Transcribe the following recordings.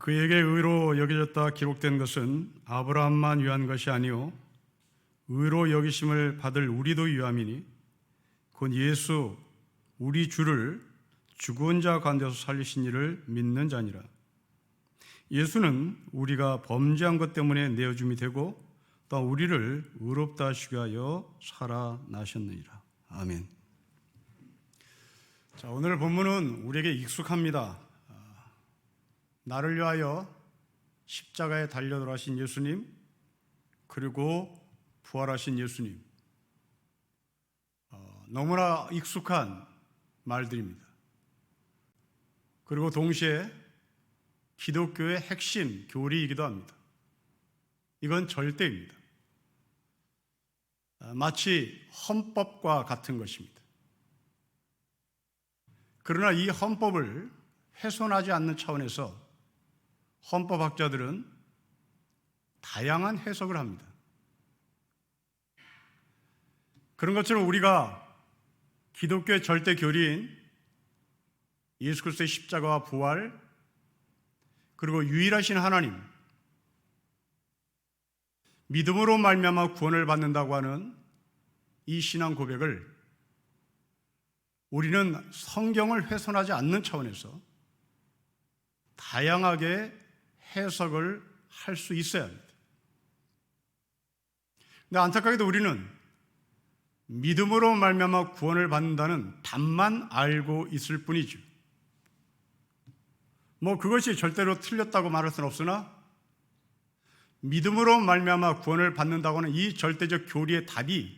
그에게 의로 여겨졌다 기록된 것은 아브라함만 위한 것이 아니요 의로 여기심을 받을 우리도 위함이니 곧 예수 우리 주를 죽은 자 가운데서 살리신 이를 믿는 자니라. 예수는 우리가 범죄한 것 때문에 내어줌이 되고 또 우리를 의롭다 하시기 위하여 살아나셨느니라. 아멘. 자, 오늘 본문은 우리에게 익숙합니다. 나를 위하여 십자가에 달려 돌아가신 예수님, 그리고 부활하신 예수님, 너무나 익숙한 말들입니다. 그리고 동시에 기독교의 핵심 교리이기도 합니다. 이건 절대입니다. 마치 헌법과 같은 것입니다. 그러나 이 헌법을 훼손하지 않는 차원에서 헌법학자들은 다양한 해석을 합니다. 그런 것처럼 우리가 기독교의 절대 교리인 예수 그리스도의 십자가와 부활, 그리고 유일하신 하나님, 믿음으로 말미암아 구원을 받는다고 하는 이 신앙 고백을 우리는 성경을 훼손하지 않는 차원에서 다양하게 해석을 할 수 있어야 합니다. 근데 안타깝게도 우리는 믿음으로 말미암아 구원을 받는다는 답만 알고 있을 뿐이죠. 그것이 절대로 틀렸다고 말할 수는 없으나 믿음으로 말미암아 구원을 받는다고 하는 이 절대적 교리의 답이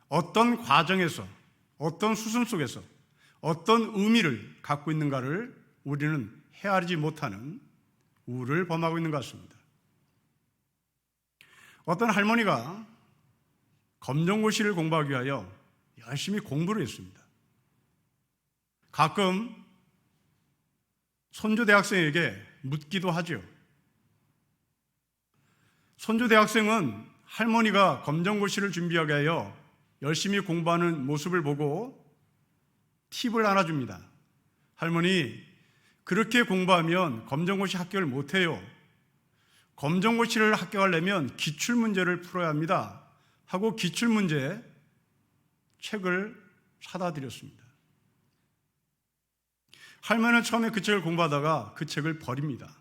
어떤 과정에서, 어떤 수순 속에서 어떤 의미를 갖고 있는가를 우리는 헤아리지 못하는 우를 범하고 있는 것 같습니다. 어떤 할머니가 검정고시를 공부하기 위하여 열심히 공부를 했습니다. 가끔 손주 대학생에게 묻기도 하죠. 손주 대학생은 할머니가 검정고시를 준비하기 위하여 열심히 공부하는 모습을 보고 팁을 하나 줍니다. 할머니, 그렇게 공부하면 검정고시 합격을 못해요. 검정고시를 합격하려면 기출문제를 풀어야 합니다. 하고 기출문제 책을 사다 드렸습니다. 할머니는 처음에 그 책을 공부하다가 그 책을 버립니다.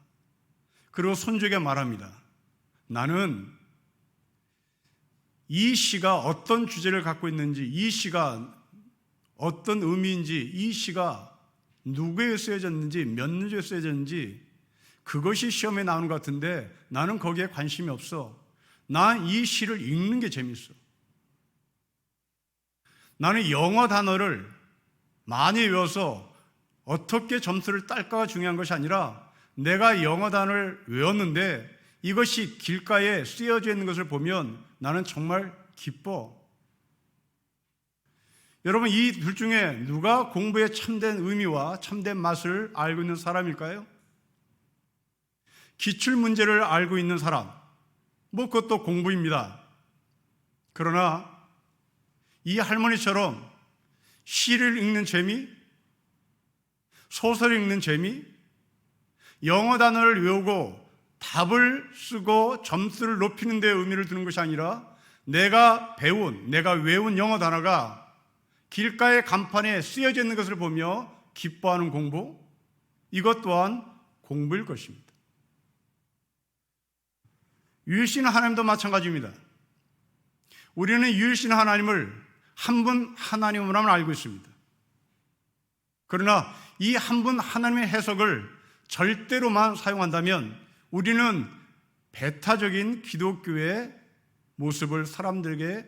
그리고 손주에게 말합니다. 나는 이 시가 어떤 주제를 갖고 있는지, 이 시가 어떤 의미인지, 이 시가 누구에 쓰여졌는지, 몇 년도에 쓰여졌는지 그것이 시험에 나오는 것 같은데 나는 거기에 관심이 없어. 난 이 시를 읽는 게 재밌어. 나는 영어 단어를 많이 외워서 어떻게 점수를 딸까가 중요한 것이 아니라 내가 영어 단어를 외웠는데 이것이 길가에 쓰여져 있는 것을 보면 나는 정말 기뻐. 여러분, 이 둘 중에 누가 공부의 참된 의미와 참된 맛을 알고 있는 사람일까요? 기출문제를 알고 있는 사람, 그것도 공부입니다. 그러나 이 할머니처럼 시를 읽는 재미, 소설을 읽는 재미, 영어 단어를 외우고 답을 쓰고 점수를 높이는 데 의미를 두는 것이 아니라 내가 외운 영어 단어가 길가의 간판에 쓰여져 있는 것을 보며 기뻐하는 공부, 이것 또한 공부일 것입니다. 유일신 하나님도 마찬가지입니다. 우리는 유일신 하나님을 한 분 하나님으로만 알고 있습니다. 그러나 이 한 분 하나님의 해석을 절대로만 사용한다면 우리는 배타적인 기독교의 모습을 사람들에게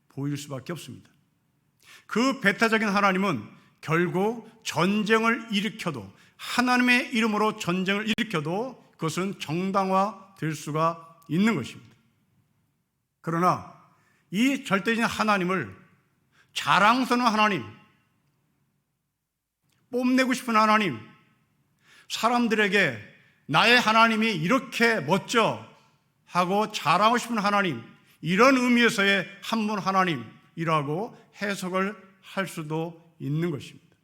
보일 수밖에 없습니다. 그 배타적인 하나님은 결국 전쟁을 일으켜도, 하나님의 이름으로 전쟁을 일으켜도 그것은 정당화될 수가 있는 것입니다. 그러나 이 절대적인 하나님을 자랑스러운 하나님, 뽐내고 싶은 하나님, 사람들에게 나의 하나님이 이렇게 멋져 하고 자랑하고 싶은 하나님, 이런 의미에서의 한 분 하나님이라고 해석을 할 수도 있는 것입니다.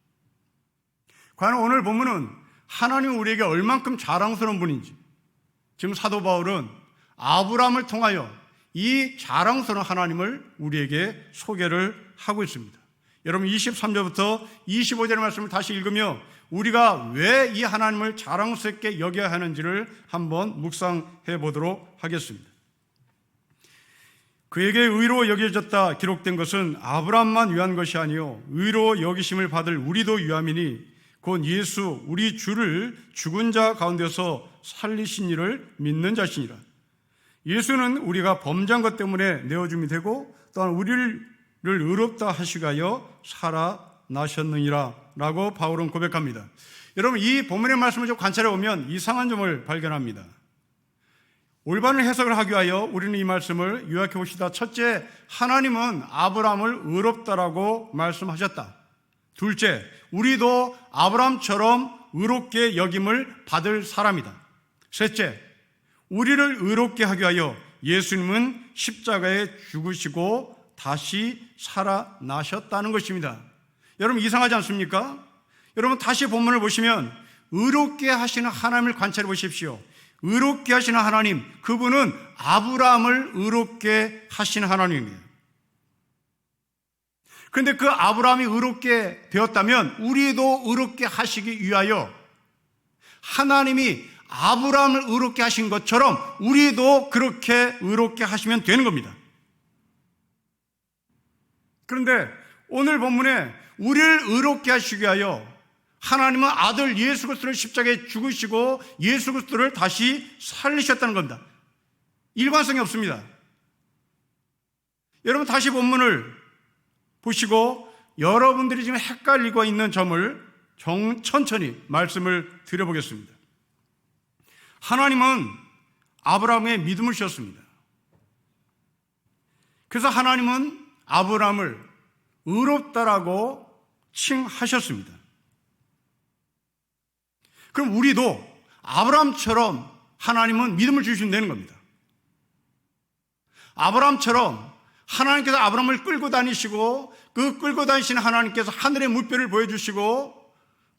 과연 오늘 본문은 하나님이 우리에게 얼만큼 자랑스러운 분인지 지금 사도 바울은 아브라함을 통하여 이 자랑스러운 하나님을 우리에게 소개를 하고 있습니다. 여러분 23절부터 25절의 말씀을 다시 읽으며 우리가 왜 이 하나님을 자랑스럽게 여겨야 하는지를 한번 묵상해 보도록 하겠습니다. 그에게 의로 여겨졌다 기록된 것은 아브라함만 위한 것이 아니요 의로 여기심을 받을 우리도 위함이니 곧 예수 우리 주를 죽은 자 가운데서 살리신 이를 믿는 자시니라. 예수는 우리가 범죄한 것 때문에 내어줌이 되고 또한 우리를 의롭다 하시가여 살아나셨느니라 라고 바울은 고백합니다. 여러분 이 본문의 말씀을 좀 관찰해 보면 이상한 점을 발견합니다. 올바른 해석을 하기 위하여 우리는 이 말씀을 요약해 봅시다. 첫째, 하나님은 아브라함을 의롭다라고 말씀하셨다. 둘째, 우리도 아브라함처럼 의롭게 여김을 받을 사람이다. 셋째, 우리를 의롭게 하기 위하여 예수님은 십자가에 죽으시고 다시 살아나셨다는 것입니다. 여러분 이상하지 않습니까? 여러분 다시 본문을 보시면 의롭게 하시는 하나님을 관찰해 보십시오. 의롭게 하시는 하나님, 그분은 아브라함을 의롭게 하시는 하나님이에요. 그런데 그 아브라함이 의롭게 되었다면 우리도 의롭게 하시기 위하여 하나님이 아브라함을 의롭게 하신 것처럼 우리도 그렇게 의롭게 하시면 되는 겁니다. 그런데 오늘 본문에 우리를 의롭게 하시기 위하여 하나님은 아들 예수 그리스도를 십자가에 죽으시고 예수 그리스도를 다시 살리셨다는 겁니다. 일관성이 없습니다. 여러분 다시 본문을 보시고 여러분들이 지금 헷갈리고 있는 점을 천천히 말씀을 드려보겠습니다. 하나님은 아브라함의 믿음을 주셨습니다. 그래서 하나님은 아브라함을 의롭다라고 칭하셨습니다. 그럼 우리도 아브라함처럼 하나님은 믿음을 주시면 되는 겁니다. 아브라함처럼 하나님께서 아브라함을 끌고 다니시고 그 끌고 다니시는 하나님께서 하늘의 물결을 보여주시고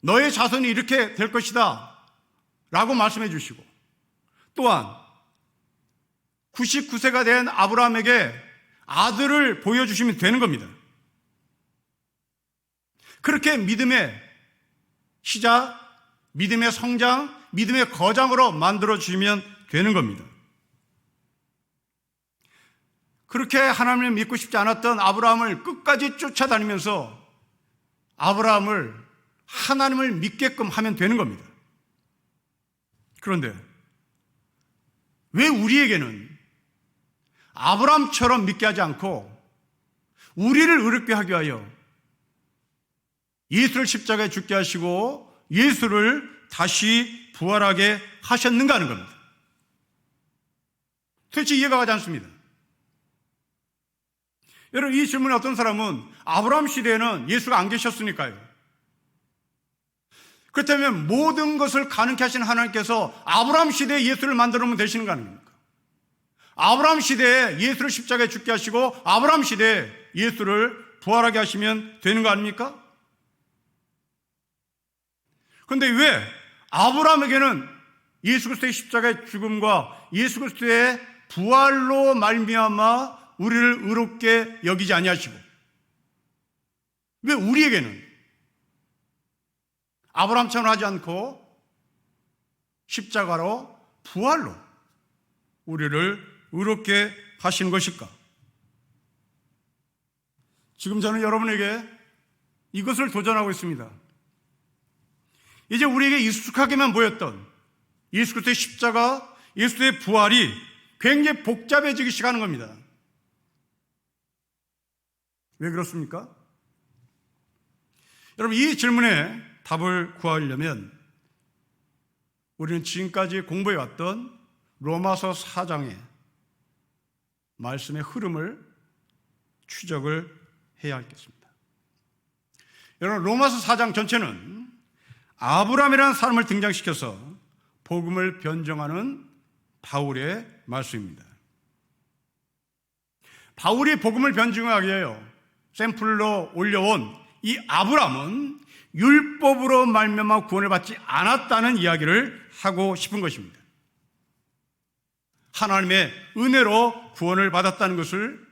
너의 자손이 이렇게 될 것이다 라고 말씀해 주시고 또한 99세가 된 아브라함에게 아들을 보여주시면 되는 겁니다. 그렇게 믿음의 시작, 믿음의 성장, 믿음의 거장으로 만들어주시면 되는 겁니다. 그렇게 하나님을 믿고 싶지 않았던 아브라함을 끝까지 쫓아다니면서 아브라함을 하나님을 믿게끔 하면 되는 겁니다. 그런데 왜 우리에게는 아브라함처럼 믿게 하지 않고 우리를 의롭게 하기 위하여 예수를 십자가에 죽게 하시고 예수를 다시 부활하게 하셨는가 하는 겁니다. 도대체 이해가 가지 않습니다. 여러분 이 질문에 어떤 사람은 아브라함 시대에는 예수가 안 계셨으니까요. 그렇다면 모든 것을 가능케 하신 하나님께서 아브라함 시대에 예수를 만들어 놓으면 되시는 거 아닙니까? 아브라함 시대에 예수를 십자가에 죽게 하시고 아브라함 시대에 예수를 부활하게 하시면 되는 거 아닙니까? 그런데 왜 아브라함에게는 예수 그리스도의 십자가의 죽음과 예수 그리스도의 부활로 말미암아 우리를 의롭게 여기지 아니하시고 왜 우리에게는 아브라함처럼 하지 않고 십자가로 부활로 우리를 의롭게 하시는 것일까? 지금 저는 여러분에게 이것을 도전하고 있습니다. 이제 우리에게 익숙하게만 보였던 예수 그리스도의 십자가, 예수의 부활이 굉장히 복잡해지기 시작하는 겁니다. 왜 그렇습니까? 여러분 이 질문에 답을 구하려면 우리는 지금까지 공부해왔던 로마서 4장의 말씀의 흐름을 추적을 해야 하겠습니다. 여러분 로마서 4장 전체는 아브라함이라는 사람을 등장시켜서 복음을 변정하는 바울의 말씀입니다. 바울이 복음을 변증하기 위하여 샘플로 올려온 이 아브라함은 율법으로 말미암아 구원을 받지 않았다는 이야기를 하고 싶은 것입니다. 하나님의 은혜로 구원을 받았다는 것을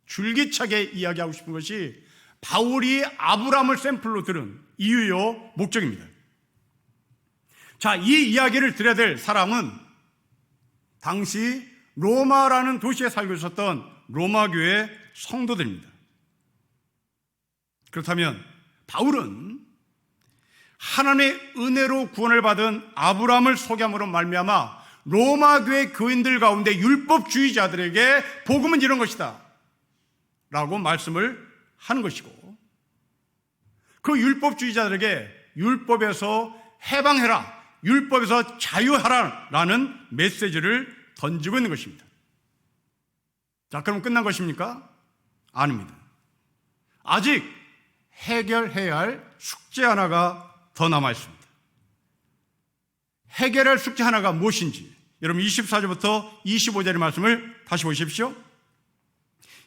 줄기차게 이야기하고 싶은 것이 바울이 아브라함을 샘플로 들은 이유요 목적입니다. 자, 이 이야기를 들어야 될 사람은 당시 로마라는 도시에 살고 있었던 로마교회 성도들입니다. 그렇다면 바울은 하나님의 은혜로 구원을 받은 아브라함을 소개함으로 말미암아 로마교회 교인들 가운데 율법주의자들에게 복음은 이런 것이다 라고 말씀을 하는 것이고, 그 율법주의자들에게 율법에서 해방해라, 율법에서 자유하라 라는 메시지를 던지고 있는 것입니다. 자, 그럼 끝난 것입니까? 아닙니다. 아직 해결해야 할 숙제 하나가 더 남아 있습니다. 해결할 숙제 하나가 무엇인지 여러분 24절부터 25절의 말씀을 다시 보십시오.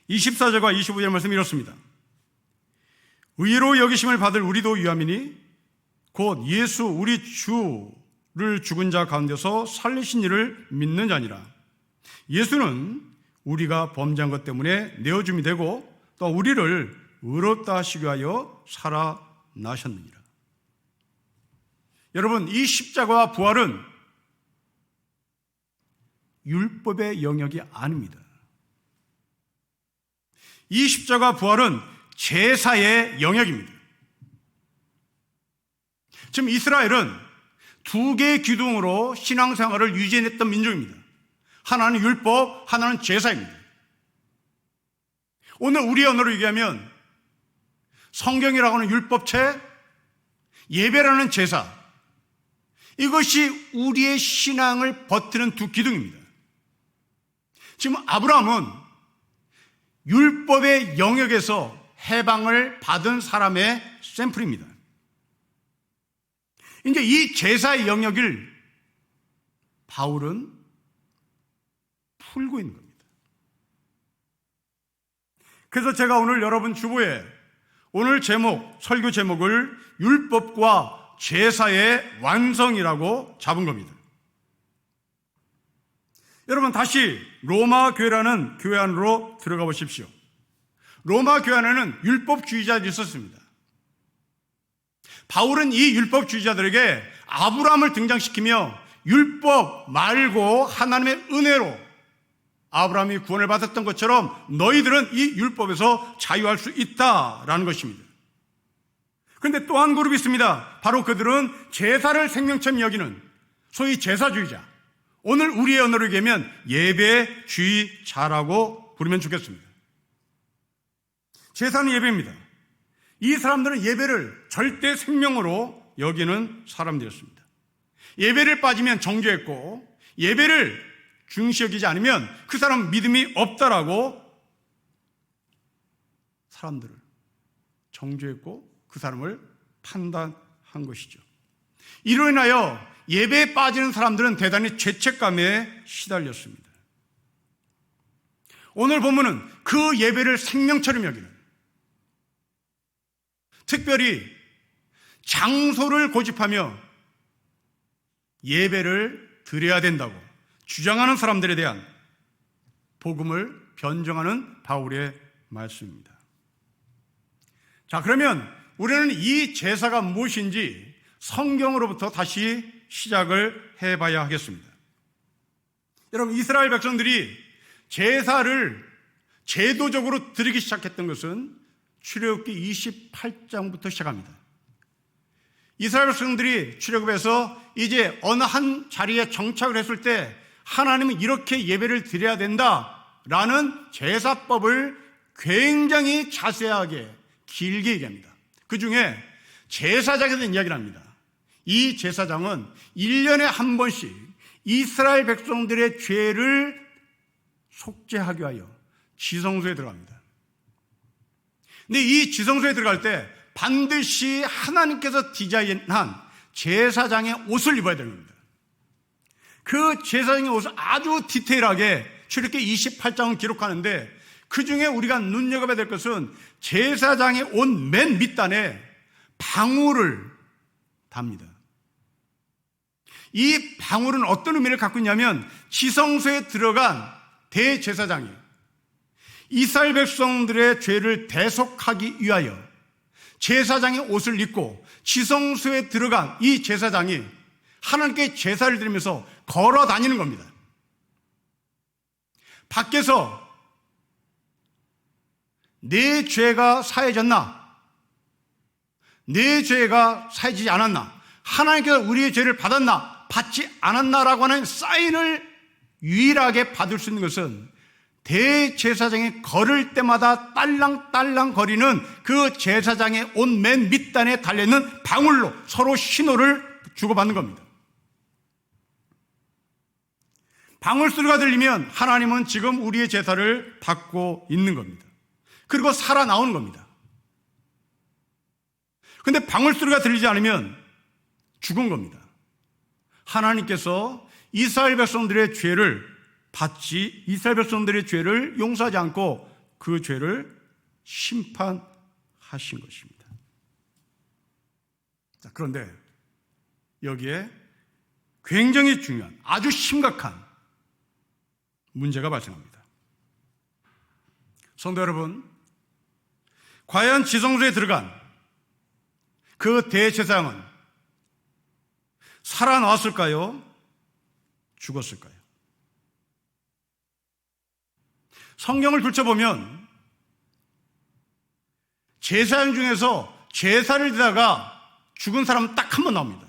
24절과 25절의 말씀이 이렇습니다. 의로 여기심을 받을 우리도 유함이니 곧 예수 우리 주를 죽은 자 가운데서 살리신 이를 믿는 자니라. 예수는 우리가 범죄한 것 때문에 내어줌이 되고 또 우리를 의롭다 하시기 위하여 살아나셨느니라. 여러분, 이 십자가와 부활은 율법의 영역이 아닙니다. 이 십자가와 부활은 제사의 영역입니다. 지금 이스라엘은 두 개의 기둥으로 신앙생활을 유지해냈던 민족입니다. 하나는 율법, 하나는 제사입니다. 오늘 우리 언어로 얘기하면 성경이라고 하는 율법체, 예배라는 제사, 이것이 우리의 신앙을 버티는 두 기둥입니다. 지금 아브라함은 율법의 영역에서 해방을 받은 사람의 샘플입니다. 이제 이 제사의 영역을 바울은 풀고 있는 겁니다. 그래서 제가 오늘 여러분 주보에 오늘 설교 제목을 율법과 제사의 완성이라고 잡은 겁니다. 여러분, 다시 로마 교회라는 교회 안으로 들어가 보십시오. 로마 교회 안에는 율법주의자들이 있었습니다. 바울은 이 율법주의자들에게 아브라함을 등장시키며 율법 말고 하나님의 은혜로 아브라함이 구원을 받았던 것처럼 너희들은 이 율법에서 자유할 수 있다라는 것입니다. 그런데 또 한 그룹이 있습니다. 바로 그들은 제사를 생명처럼 여기는 소위 제사주의자, 오늘 우리의 언어로 얘기하면 예배주의자라고 부르면 좋겠습니다. 제사는 예배입니다. 이 사람들은 예배를 절대 생명으로 여기는 사람들이었습니다. 예배를 빠지면 정죄했고, 예배를 중시 여기지 않으면 그 사람은 믿음이 없다라고 사람들을 정죄했고 그 사람을 판단한 것이죠. 이로 인하여 예배에 빠지는 사람들은 대단히 죄책감에 시달렸습니다. 오늘 본문은 그 예배를 생명처럼 여기는, 특별히 장소를 고집하며 예배를 드려야 된다고 주장하는 사람들에 대한 복음을 변정하는 바울의 말씀입니다. 자, 그러면 우리는 이 제사가 무엇인지 성경으로부터 다시 시작을 해봐야 하겠습니다. 여러분, 이스라엘 백성들이 제사를 제도적으로 드리기 시작했던 것은 출애굽기 28장부터 시작합니다. 이스라엘 백성들이 출애굽해서 이제 어느 한 자리에 정착을 했을 때 하나님은 이렇게 예배를 드려야 된다라는 제사법을 굉장히 자세하게 길게 얘기합니다. 그 중에 제사장에 대한 이야기를 합니다. 이 제사장은 1년에 한 번씩 이스라엘 백성들의 죄를 속죄하기 위하여 지성소에 들어갑니다. 근데 이 지성소에 들어갈 때 반드시 하나님께서 디자인한 제사장의 옷을 입어야 됩니다. 그 제사장의 옷을 아주 디테일하게 출애굽기 28장은 기록하는데, 그 중에 우리가 눈여겨봐야 될 것은 제사장의 옷 맨 밑단에 방울을 답니다. 이 방울은 어떤 의미를 갖고 있냐면 지성소에 들어간 대제사장이 이스라엘 백성들의 죄를 대속하기 위하여 제사장의 옷을 입고 지성소에 들어간 이 제사장이 하나님께 제사를 드리면서 걸어 다니는 겁니다. 밖에서 내 죄가 사해졌나? 내 죄가 사해지지 않았나? 하나님께서 우리의 죄를 받았나? 받지 않았나라고 하는 사인을 유일하게 받을 수 있는 것은 대제사장이 걸을 때마다 딸랑딸랑 거리는 그 제사장의 옷 맨 밑단에 달려있는 방울로 서로 신호를 주고받는 겁니다. 방울 소리가 들리면 하나님은 지금 우리의 제사를 받고 있는 겁니다. 그리고 살아나오는 겁니다. 그런데 방울 소리가 들리지 않으면 죽은 겁니다. 하나님께서 이스라엘 백성들의 죄를 받지, 이스라엘 백성들의 죄를 용서하지 않고 그 죄를 심판하신 것입니다. 자, 그런데 여기에 굉장히 중요한, 아주 심각한 문제가 발생합니다. 성도 여러분, 과연 지성소에 들어간 그 대제사장은 살아나왔을까요? 죽었을까요? 성경을 펼쳐보면 제사장 중에서 제사를 드리다가 죽은 사람은 딱 한 번 나옵니다.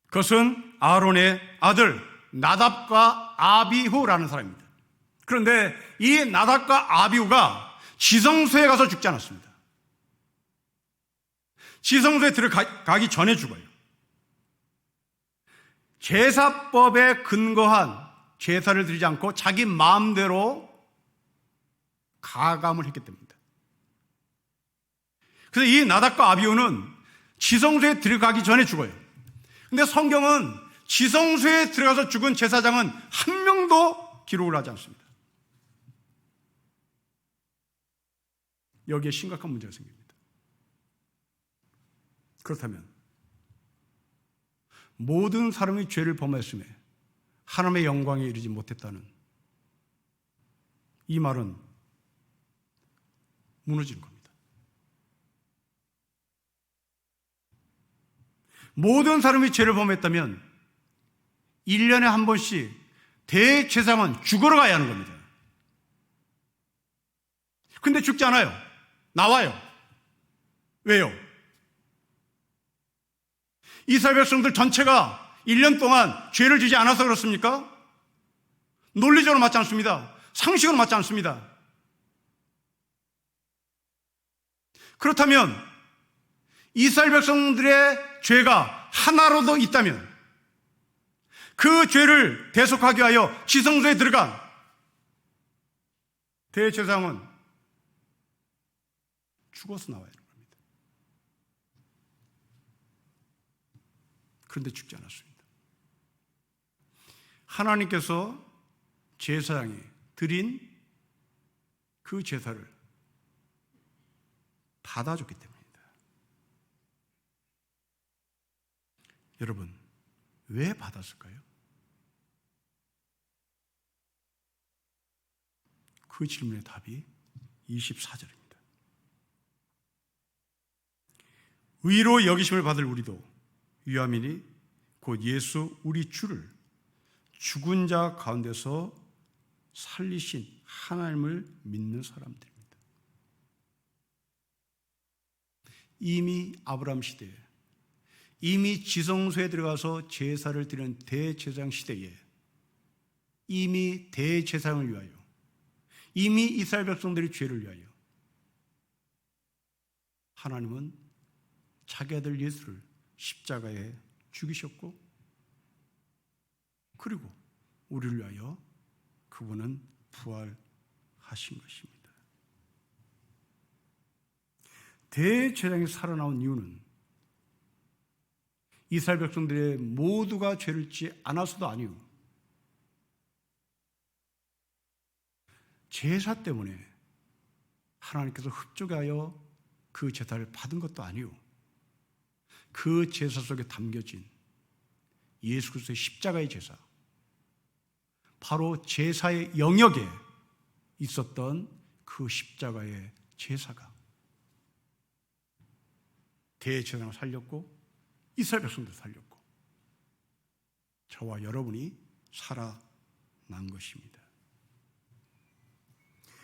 그것은 아론의 아들 나답과 아비후라는 사람입니다. 그런데 이 나답과 아비후가 지성소에 가서 죽지 않았습니다. 지성소에 들어가기 전에 죽어요. 제사법에 근거한 제사를 드리지 않고 자기 마음대로 가감을 했기 때문입니다. 그래서 이 나답과 아비후는 지성소에 들어가기 전에 죽어요. 근데 성경은 지성소에 들어가서 죽은 제사장은 한 명도 기록을 하지 않습니다. 여기에 심각한 문제가 생깁니다. 그렇다면 모든 사람이 죄를 범했음에 하나님의 영광에 이르지 못했다는 이 말은 무너지는 겁니다. 모든 사람이 죄를 범했다면 1년에 한 번씩 대제사장은 죽으러 가야 하는 겁니다. 근데 죽지 않아요. 나와요. 왜요? 이스라엘 백성들 전체가 1년 동안 죄를 지지 않아서 그렇습니까? 논리적으로 맞지 않습니다. 상식으로 맞지 않습니다. 그렇다면 이스라엘 백성들의 죄가 하나로도 있다면 그 죄를 대속하기 위하여 지성소에 들어간 대제사장은 죽어서 나와야 하는 겁니다. 그런데 죽지 않았습니다. 하나님께서 제사장이 드린 그 제사를 받아줬기 때문입니다. 여러분, 왜 받았을까요? 그 질문의 답이 24절입니다. 의로 여기심을 받을 우리도 유함이니 곧 예수 우리 주를 죽은 자 가운데서 살리신 하나님을 믿는 사람들입니다. 이미 아브라함 시대에, 이미 지성소에 들어가서 제사를 드리는 대제사장 시대에 이미 대제사장을 위하여, 이미 이스라엘 백성들의 죄를 위하여 하나님은 자기 아들 예수를 십자가에 죽이셨고, 그리고 우리를 위하여 그분은 부활하신 것입니다. 대제사장이 살아나온 이유는 이스라엘 백성들의 모두가 죄를 짓지 않아서도 아니요, 제사 때문에 하나님께서 흡족하여 그 제사를 받은 것도 아니요, 그 제사 속에 담겨진 예수 그리스도의 십자가의 제사, 바로 제사의 영역에 있었던 그 십자가의 제사가 대제사장을 살렸고 이스라엘 백성도 살렸고 저와 여러분이 살아난 것입니다.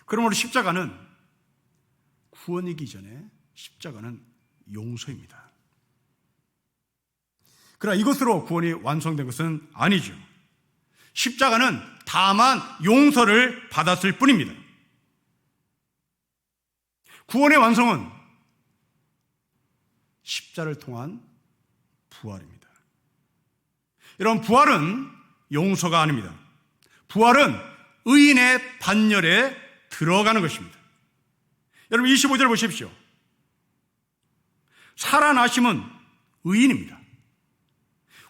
그러므로 십자가는 구원이기 전에 십자가는 용서입니다. 그러나 이것으로 구원이 완성된 것은 아니죠. 십자가는 다만 용서를 받았을 뿐입니다. 구원의 완성은 십자를 통한 부활입니다. 여러분, 부활은 용서가 아닙니다. 부활은 의인의 반열에 들어가는 것입니다. 여러분 25절 보십시오. 살아나심은 의인입니다.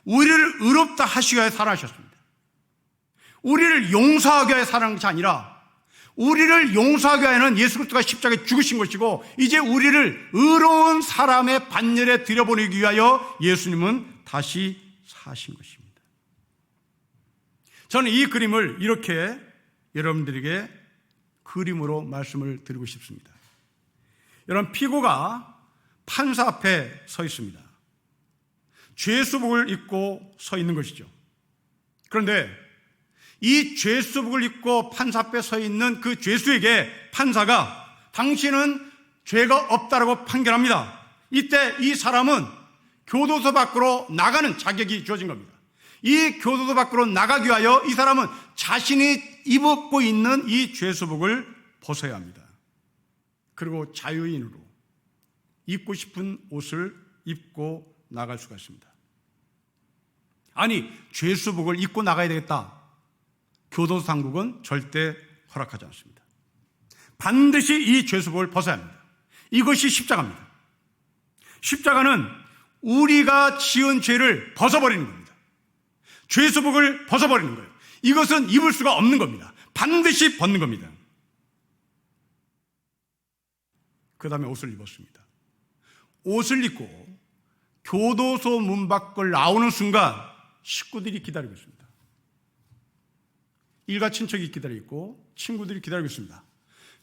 우리를 의롭다 하시기 위해 살아나셨습니다. 우리를 용서하기 위해 살아난 것이 아니라 우리를 용서하기 위해는 예수 그리스도가 십자가에 죽으신 것이고 이제 우리를 의로운 사람의 반열에 들여보내기 위하여 예수님은 다시 사신 것입니다. 저는 이 그림을 이렇게 여러분들에게 그림으로 말씀을 드리고 싶습니다. 여러분, 피고가 판사 앞에 서 있습니다. 죄수복을 입고 서 있는 것이죠. 그런데 이 죄수복을 입고 판사 앞에 서 있는 그 죄수에게 판사가 당신은 죄가 없다라고 판결합니다. 이때 이 사람은 교도소 밖으로 나가는 자격이 주어진 겁니다. 이 교도소 밖으로 나가기 위하여 이 사람은 자신이 입고 있는 이 죄수복을 벗어야 합니다. 그리고 자유인으로 입고 싶은 옷을 입고 나갈 수가 있습니다. 아니, 죄수복을 입고 나가야 되겠다. 교도소 당국은 절대 허락하지 않습니다. 반드시 이 죄수복을 벗어야 합니다. 이것이 십자가입니다. 십자가는 우리가 지은 죄를 벗어버리는 겁니다. 죄수복을 벗어버리는 거예요. 이것은 입을 수가 없는 겁니다. 반드시 벗는 겁니다. 그 다음에 옷을 입었습니다. 옷을 입고 교도소 문 밖을 나오는 순간 식구들이 기다리고 있습니다. 일가 친척이 기다리고 있고 친구들이 기다리고 있습니다.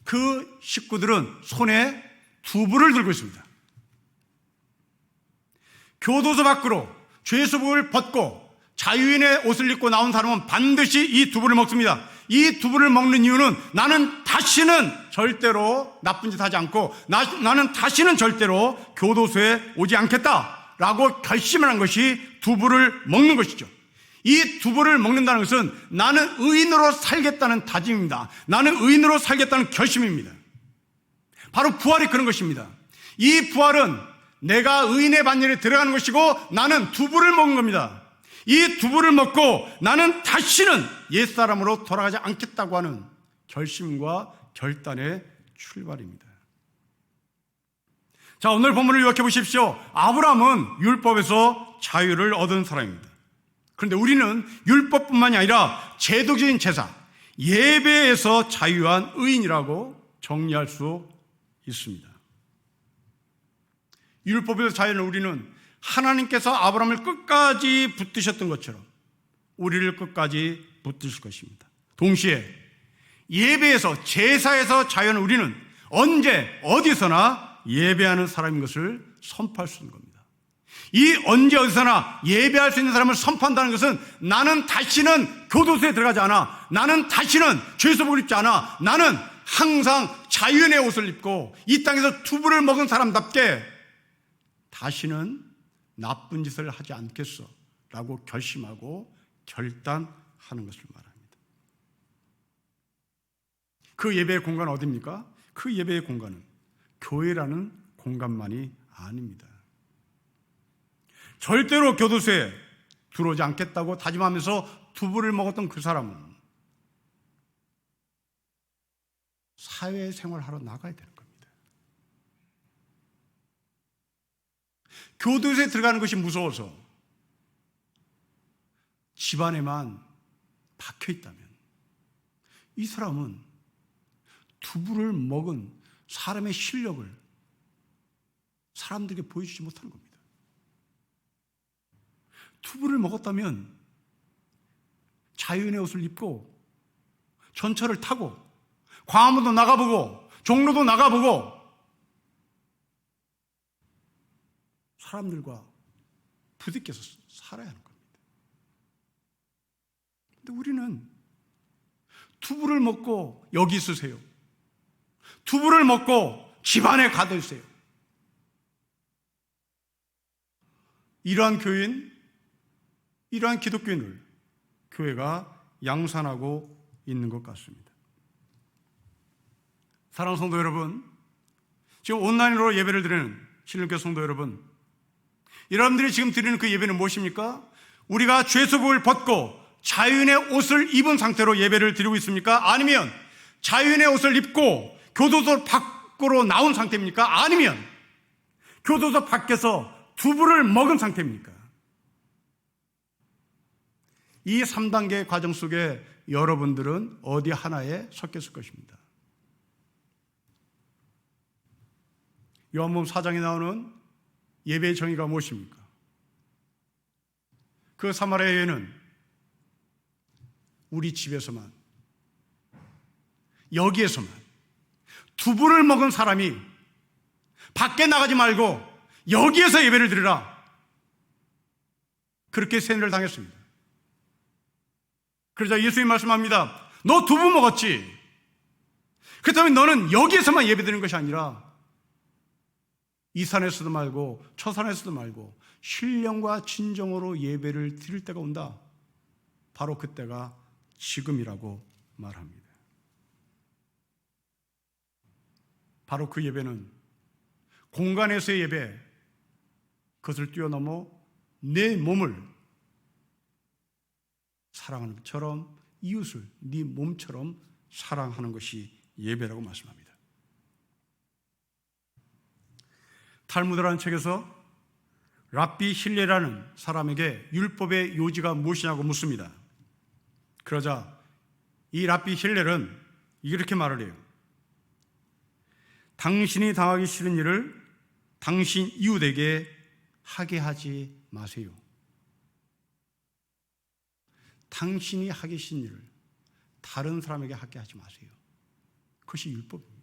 그 식구들은 손에 두부를 들고 있습니다. 교도소 밖으로 죄수복을 벗고 자유인의 옷을 입고 나온 사람은 반드시 이 두부를 먹습니다. 이 두부를 먹는 이유는 나는 다시는 절대로 나쁜 짓 하지 않고 나는 다시는 절대로 교도소에 오지 않겠다라고 결심을 한 것이 두부를 먹는 것이죠. 이 두부를 먹는다는 것은 나는 의인으로 살겠다는 다짐입니다. 나는 의인으로 살겠다는 결심입니다. 바로 부활이 그런 것입니다. 이 부활은 내가 의인의 반열에 들어가는 것이고 나는 두부를 먹은 겁니다. 이 두부를 먹고 나는 다시는 옛사람으로 돌아가지 않겠다고 하는 결심과 결단의 출발입니다. 자, 오늘 본문을 요약해 보십시오. 아브라함은 율법에서 자유를 얻은 사람입니다. 그런데 우리는 율법뿐만이 아니라 제도적인 제사, 예배에서 자유한 의인이라고 정리할 수 있습니다. 율법에서 자유는 우리는 하나님께서 아브라함을 끝까지 붙드셨던 것처럼 우리를 끝까지 붙드실 것입니다. 동시에 예배에서, 제사에서 자유한 우리는 언제 어디서나 예배하는 사람인 것을 선포할 수 있는 겁니다. 이 언제 어디서나 예배할 수 있는 사람을 선포한다는 것은 나는 다시는 교도소에 들어가지 않아, 나는 다시는 죄수복을 입지 않아, 나는 항상 자유인의 옷을 입고 이 땅에서 두부를 먹은 사람답게 다시는 나쁜 짓을 하지 않겠어 라고 결심하고 결단하는 것을 말합니다. 그 예배의 공간은 어디입니까? 그 예배의 공간은 교회라는 공간만이 아닙니다. 절대로 교도소에 들어오지 않겠다고 다짐하면서 두부를 먹었던 그 사람은 사회생활하러 나가야 되는 겁니다. 교도소에 들어가는 것이 무서워서 집안에만 박혀 있다면 이 사람은 두부를 먹은 사람의 실력을 사람들에게 보여주지 못하는 겁니다. 두부를 먹었다면 자유인의 옷을 입고 전철을 타고 광화문도 나가보고 종로도 나가보고 사람들과 부딪혀서 살아야 하는 겁니다. 근데 우리는 두부를 먹고 여기 있으세요. 두부를 먹고 집안에 가두세요. 이러한 교인, 이러한 기독교인을 교회가 양산하고 있는 것 같습니다. 사랑하는 성도 여러분, 지금 온라인으로 예배를 드리는 신일교회 성도 여러분, 여러분들이 지금 드리는 그 예배는 무엇입니까? 우리가 죄수복을 벗고 자유인의 옷을 입은 상태로 예배를 드리고 있습니까? 아니면 자유인의 옷을 입고 교도소 밖으로 나온 상태입니까? 아니면 교도소 밖에서 두부를 먹은 상태입니까? 이 3단계의 과정 속에 여러분들은 어디 하나에 섞였을 것입니다. 요한복음 4장에 나오는 예배의 정의가 무엇입니까? 그 사마리아 여인은 우리 집에서만, 여기에서만 두부를 먹은 사람이 밖에 나가지 말고 여기에서 예배를 드리라, 그렇게 세뇌를 당했습니다. 그러자 예수님이 말씀합니다. 너 두부 먹었지? 그렇다면 너는 여기에서만 예배드리는 것이 아니라 이 산에서도 말고 저 산에서도 말고 신령과 진정으로 예배를 드릴 때가 온다. 바로 그때가 지금이라고 말합니다. 바로 그 예배는 공간에서의 예배, 그것을 뛰어넘어 내 몸을 사랑하는 것처럼 이웃을 네 몸처럼 사랑하는 것이 예배라고 말씀합니다. 탈무드라는 책에서 랍비 힐레라는 사람에게 율법의 요지가 무엇이냐고 묻습니다. 그러자 이 랍비 힐렐은 이렇게 말을 해요. 당신이 당하기 싫은 일을 당신 이웃에게 하게 하지 마세요. 당신이 하기 싫은 일을 다른 사람에게 하게 하지 마세요. 그것이 율법입니다.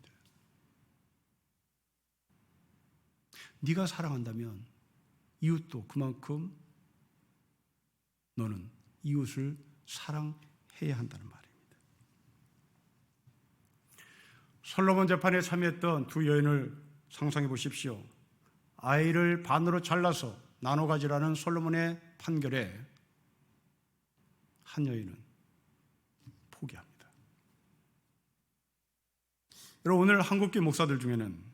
네가 사랑한다면 이웃도 그만큼 너는 이웃을 사랑해야 한다는 말입니다. 솔로몬 재판에 참여했던 두 여인을 상상해 보십시오. 아이를 반으로 잘라서 나눠 가지라는 솔로몬의 판결에 한 여인은 포기합니다. 여러분, 오늘 한국교 목사들 중에는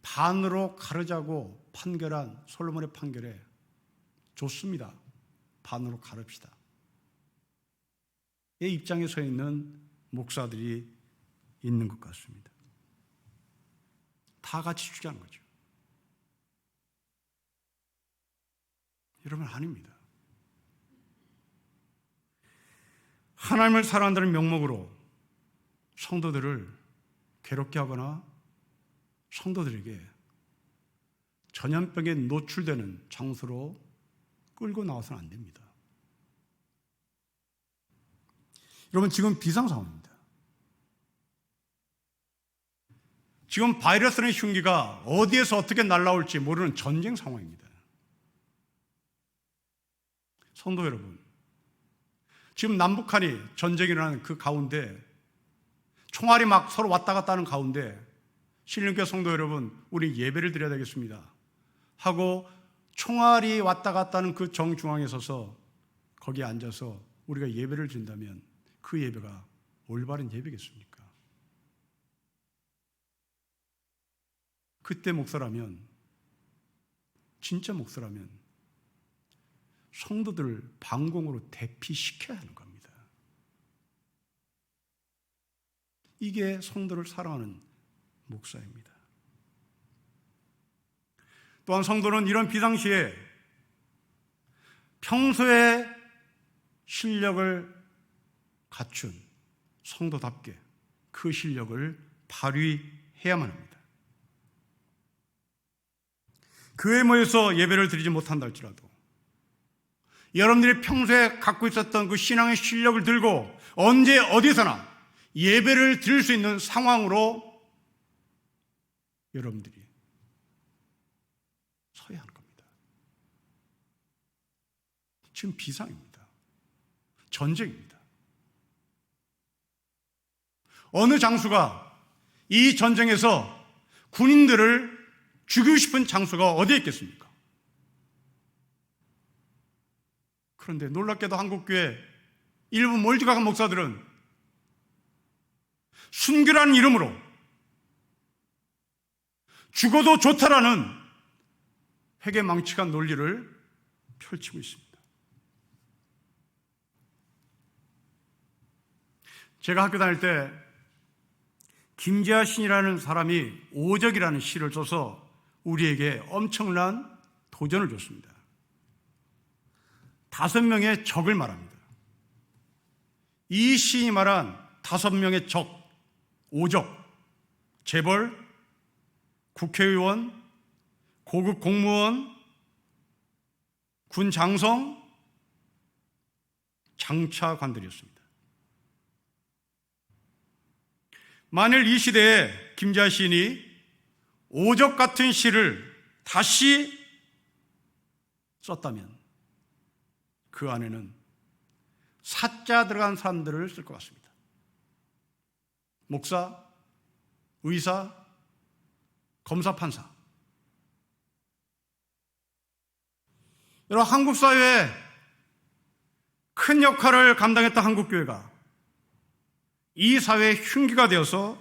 반으로 가르자고 판결한 솔로몬의 판결에 좋습니다. 반으로 가릅시다. 이 입장에 서 있는 목사들이 있는 것 같습니다. 다 같이 주자는 거죠. 여러분, 아닙니다. 하나님을 사랑한다는 명목으로 성도들을 괴롭게 하거나 성도들에게 전염병에 노출되는 장소로 끌고 나와서는 안 됩니다. 여러분, 지금 비상 상황입니다. 지금 바이러스의 흉기가 어디에서 어떻게 날아올지 모르는 전쟁 상황입니다. 성도 여러분, 지금 남북한이 전쟁이 일어나는 그 가운데 총알이 막 서로 왔다 갔다 하는 가운데 신령교회 성도 여러분, 우리 예배를 드려야 되겠습니다 하고 총알이 왔다 갔다 하는 그 정중앙에 서서 거기에 앉아서 우리가 예배를 드린다면 그 예배가 올바른 예배겠습니까? 그때 목사라면, 진짜 목사라면 성도들을 방공으로 대피시켜야 하는 겁니다. 이게 성도를 사랑하는 목사입니다. 또한 성도는 이런 비상시에 평소에 실력을 갖춘 성도답게 그 실력을 발휘해야만 합니다. 교회 모여서 예배를 드리지 못한다 할지라도 여러분들이 평소에 갖고 있었던 그 신앙의 실력을 들고 언제 어디서나 예배를 드릴 수 있는 상황으로 여러분들이 서야 하는 겁니다. 지금 비상입니다. 전쟁입니다. 어느 장수가 이 전쟁에서 군인들을 죽이고 싶은 장수가 어디에 있겠습니까? 그런데 놀랍게도 한국교회 일부 몰디각한 목사들은 순교라는 이름으로 죽어도 좋다라는 회개망측한 논리를 펼치고 있습니다. 제가 학교 다닐 때 김재하 신이라는 사람이 오적이라는 시를 써서 우리에게 엄청난 도전을 줬습니다. 5명의 적을 말합니다. 이 시인이 말한 5명의 적, 오적, 재벌, 국회의원, 고급 공무원, 군 장성, 장차관들이었습니다. 만일 이 시대에 김재하 시인이 오적 같은 시를 다시 썼다면 그 안에는 사자 들어간 사람들을 쓸 것 같습니다. 목사, 의사, 검사, 판사. 여러분, 한국 사회에 큰 역할을 감당했던 한국교회가 이 사회의 흉기가 되어서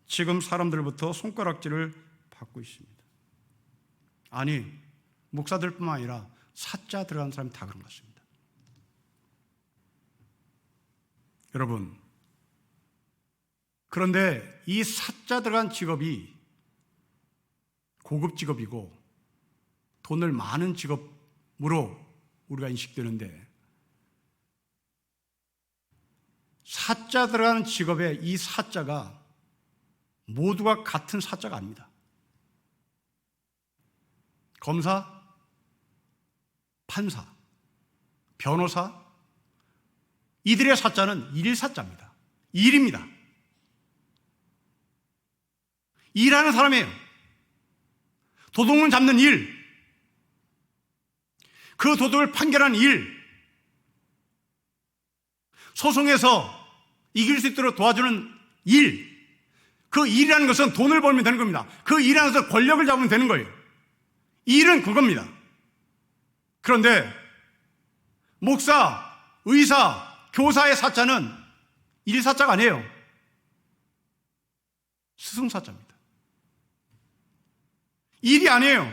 지금 사람들부터 손가락질을 받고 있습니다. 아니, 목사들뿐만 아니라 사자 들어간 사람이 다 그런 것 같습니다. 여러분, 그런데 이 사자 들어간 직업이 고급 직업이고 돈을 많은 직업으로 우리가 인식되는데, 사자 들어가는 직업의 이 사자가 모두가 같은 사자가 아닙니다. 검사, 판사, 변호사, 이들의 사자는 일사자입니다. 일입니다. 일하는 사람이에요. 도둑을 잡는 일, 그 도둑을 판결하는 일, 소송에서 이길 수 있도록 도와주는 일, 그 일이라는 것은 돈을 벌면 되는 겁니다. 그 일하는 것은 권력을 잡으면 되는 거예요. 일은 그겁니다. 그런데 목사, 의사, 교사의 사자는 일사자가 아니에요. 스승사자입니다. 일이 아니에요.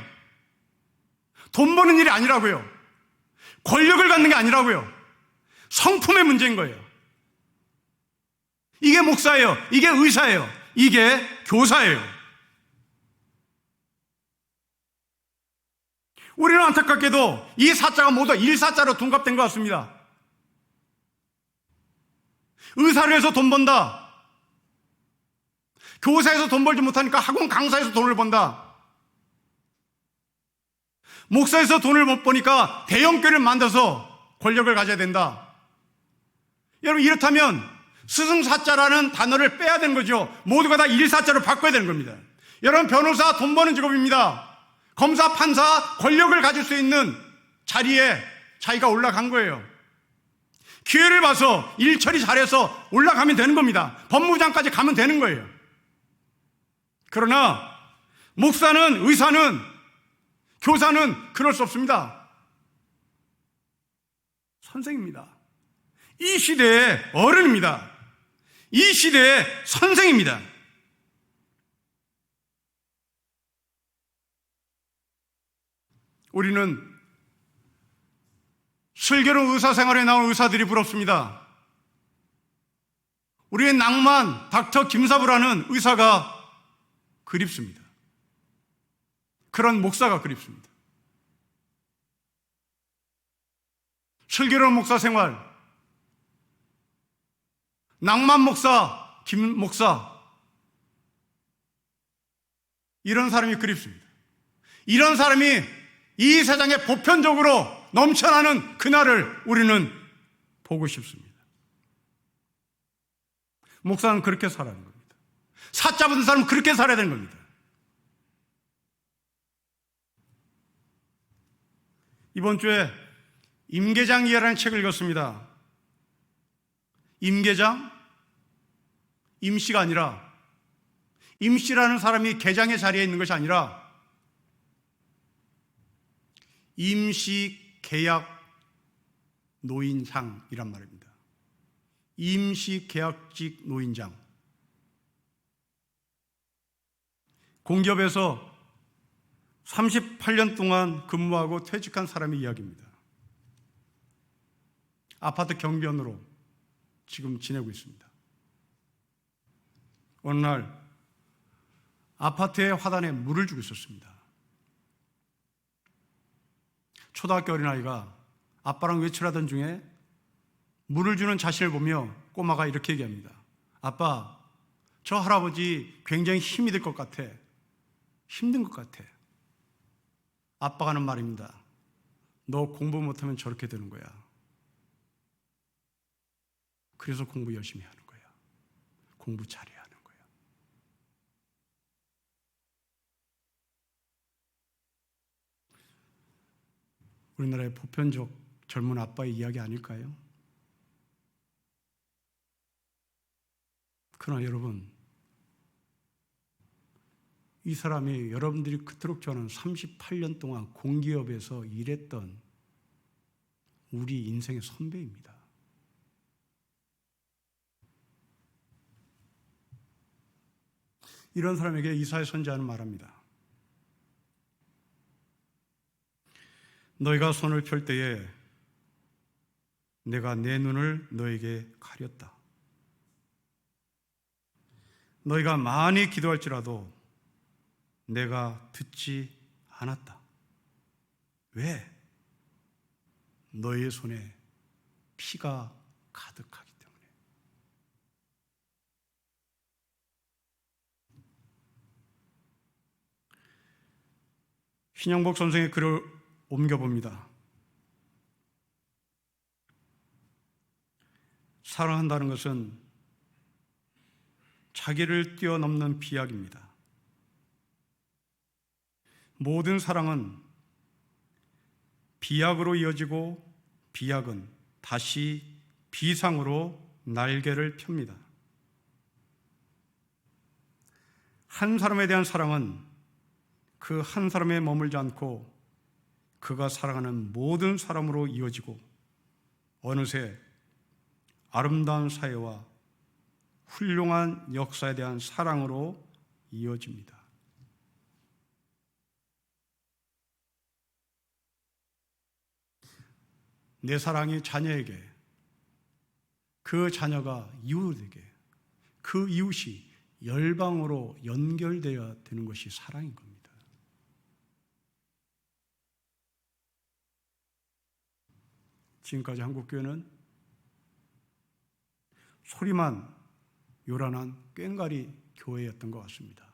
돈 버는 일이 아니라고요. 권력을 갖는 게 아니라고요. 성품의 문제인 거예요. 이게 목사예요. 이게 의사예요. 이게 교사예요. 우리는 안타깝게도 이 사자가 모두 일사자로 둔갑된 것 같습니다. 의사를 해서 돈 번다. 교사에서 돈 벌지 못하니까 학원 강사에서 돈을 번다. 목사에서 돈을 못 버니까 대형교회를 만들어서 권력을 가져야 된다. 여러분, 이렇다면 스승사자라는 단어를 빼야 되는 거죠. 모두가 다 일사자로 바꿔야 되는 겁니다. 여러분, 변호사 돈 버는 직업입니다. 검사, 판사 권력을 가질 수 있는 자리에 자기가 올라간 거예요. 기회를 봐서 일 처리 잘해서 올라가면 되는 겁니다. 법무부장까지 가면 되는 거예요. 그러나 목사는, 의사는, 교사는 그럴 수 없습니다. 선생입니다. 이 시대의 어른입니다. 이 시대의 선생입니다. 우리는 슬기로운 의사생활에 나온 의사들이 부럽습니다. 우리의 낭만 닥터 김사부라는 의사가 그립습니다. 그런 목사가 그립습니다. 슬기로운 목사 생활, 낭만 목사, 김 목사, 이런 사람이 그립습니다. 이런 사람이 이 세상에 보편적으로 넘쳐나는 그날을 우리는 보고 싶습니다. 목사는 그렇게 살아야 하는 겁니다. 사자 붙은 사람은 그렇게 살아야 되는 겁니다. 이번 주에 임계장이라는 책을 읽었습니다. 임계장? 임씨가 아니라, 임씨라는 사람이 계장의 자리에 있는 것이 아니라 임시계약 노인상이란 말입니다. 임시계약직 노인장. 공기업에서 38년 동안 근무하고 퇴직한 사람의 이야기입니다. 아파트 경비원으로 지금 지내고 있습니다. 어느 날 아파트의 화단에 물을 주고 있었습니다. 초등학교 어린아이가 아빠랑 외출하던 중에 물을 주는 자신을 보며 꼬마가 이렇게 얘기합니다. 아빠, 저 할아버지 굉장히 힘이 들 것 같아. 힘든 것 같아. 아빠가 하는 말입니다. 너 공부 못하면 저렇게 되는 거야. 그래서 공부 열심히 하는 거야. 공부 잘해야 하는 거야. 우리나라의 보편적 젊은 아빠의 이야기 아닐까요? 그러나 여러분, 이 사람이 여러분들이 그토록 좋아하는 38년 동안 공기업에서 일했던 우리 인생의 선배입니다. 이런 사람에게 이사야 선지자는 말합니다. 너희가 손을 펼 때에 내가 내 눈을 너에게 가렸다. 너희가 많이 기도할지라도 내가 듣지 않았다. 왜? 너희의 손에 피가 가득하기 때문에. 신영복 선생의 글을 옮겨봅니다. 사랑한다는 것은 자기를 뛰어넘는 비약입니다. 모든 사랑은 비약으로 이어지고 비약은 다시 비상으로 날개를 펴니다. 한 사람에 대한 사랑은 그 한 사람에 머물지 않고 그가 사랑하는 모든 사람으로 이어지고 어느새 아름다운 사회와 훌륭한 역사에 대한 사랑으로 이어집니다. 내 사랑이 자녀에게, 그 자녀가 이웃에게, 그 이웃이 열방으로 연결되어야 되는 것이 사랑인 겁니다. 지금까지 한국교회는 소리만 요란한 꽹과리 교회였던 것 같습니다.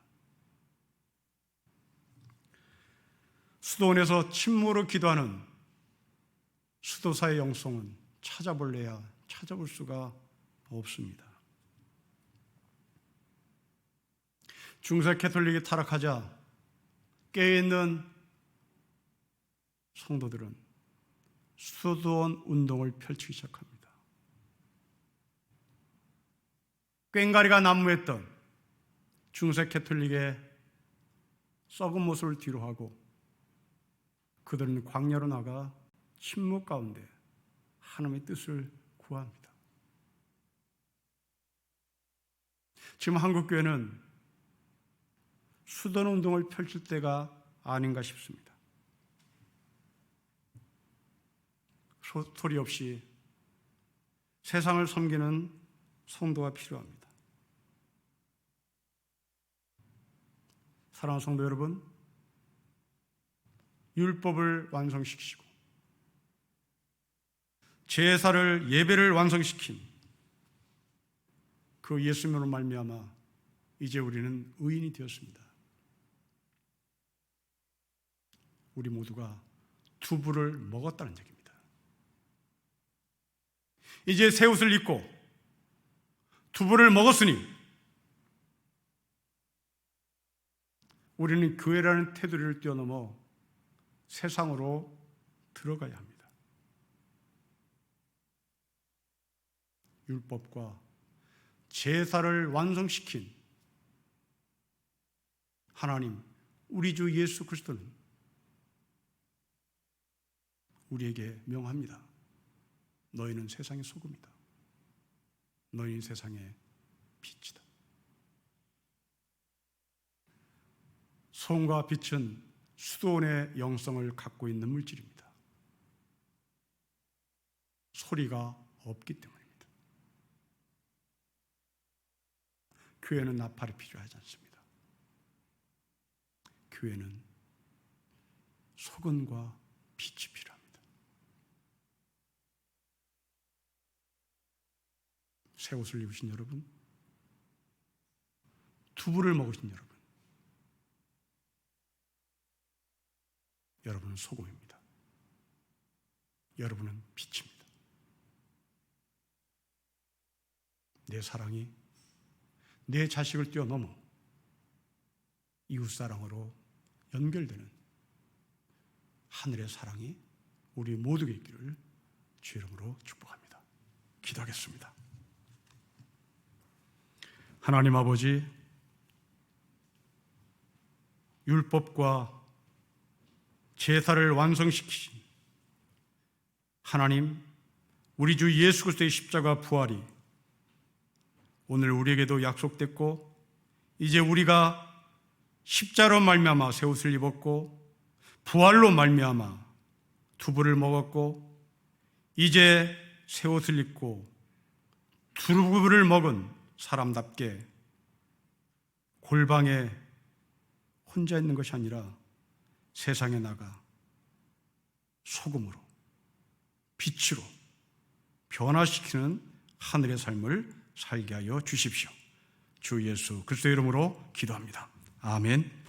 수도원에서 침묵으로 기도하는 수도사의 영성은 찾아볼래야 찾아볼 수가 없습니다. 중세 캐톨릭이 타락하자 깨어있는 성도들은 수도원 운동을 펼치기 시작합니다. 꽹과리가 난무했던 중세 캐톨릭의 썩은 모습을 뒤로하고 그들은 광야로 나가 침묵 가운데 하나님의 뜻을 구합니다. 지금 한국교회는 수도원 운동을 펼칠 때가 아닌가 싶습니다. 소리 없이 세상을 섬기는 성도가 필요합니다. 사랑하는 성도 여러분, 율법을 완성시키시고 제사를, 예배를 완성시킨 그 예수님으로 말미암아 이제 우리는 의인이 되었습니다. 우리 모두가 두부를 먹었다는 얘기입니다. 이제 새 옷을 입고 두부를 먹었으니 우리는 교회라는 테두리를 뛰어넘어 세상으로 들어가야 합니다. 율법과 제사를 완성시킨 하나님, 우리 주 예수 그리스도는 우리에게 명합니다. 너희는 세상의 소금이다. 너희는 세상의 빛이다. 소금과 빛은 수도원의 영성을 갖고 있는 물질입니다. 소리가 없기 때문입니다. 교회는 나팔이 필요하지 않습니다. 교회는 소금과 빛이 필요합니다. 새 옷을 입으신 여러분, 두부를 먹으신 여러분, 여러분은 소금입니다. 여러분은 빛입니다. 내 사랑이 내 자식을 뛰어넘어 이웃사랑으로 연결되는 하늘의 사랑이 우리 모두에게 있기를 주 이름으로 축복합니다. 기도하겠습니다. 하나님 아버지, 율법과 제사를 완성시키신 하나님, 우리 주 예수 그리스도의 십자가 부활이 오늘 우리에게도 약속됐고, 이제 우리가 십자로 말미암아 새 옷을 입었고 부활로 말미암아 두부를 먹었고 이제 새 옷을 입고 두부를 먹은 사람답게 골방에 혼자 있는 것이 아니라 세상에 나가 소금으로, 빛으로 변화시키는 하늘의 삶을 살게 하여 주십시오. 주 예수 그리스도의 이름으로 기도합니다. 아멘.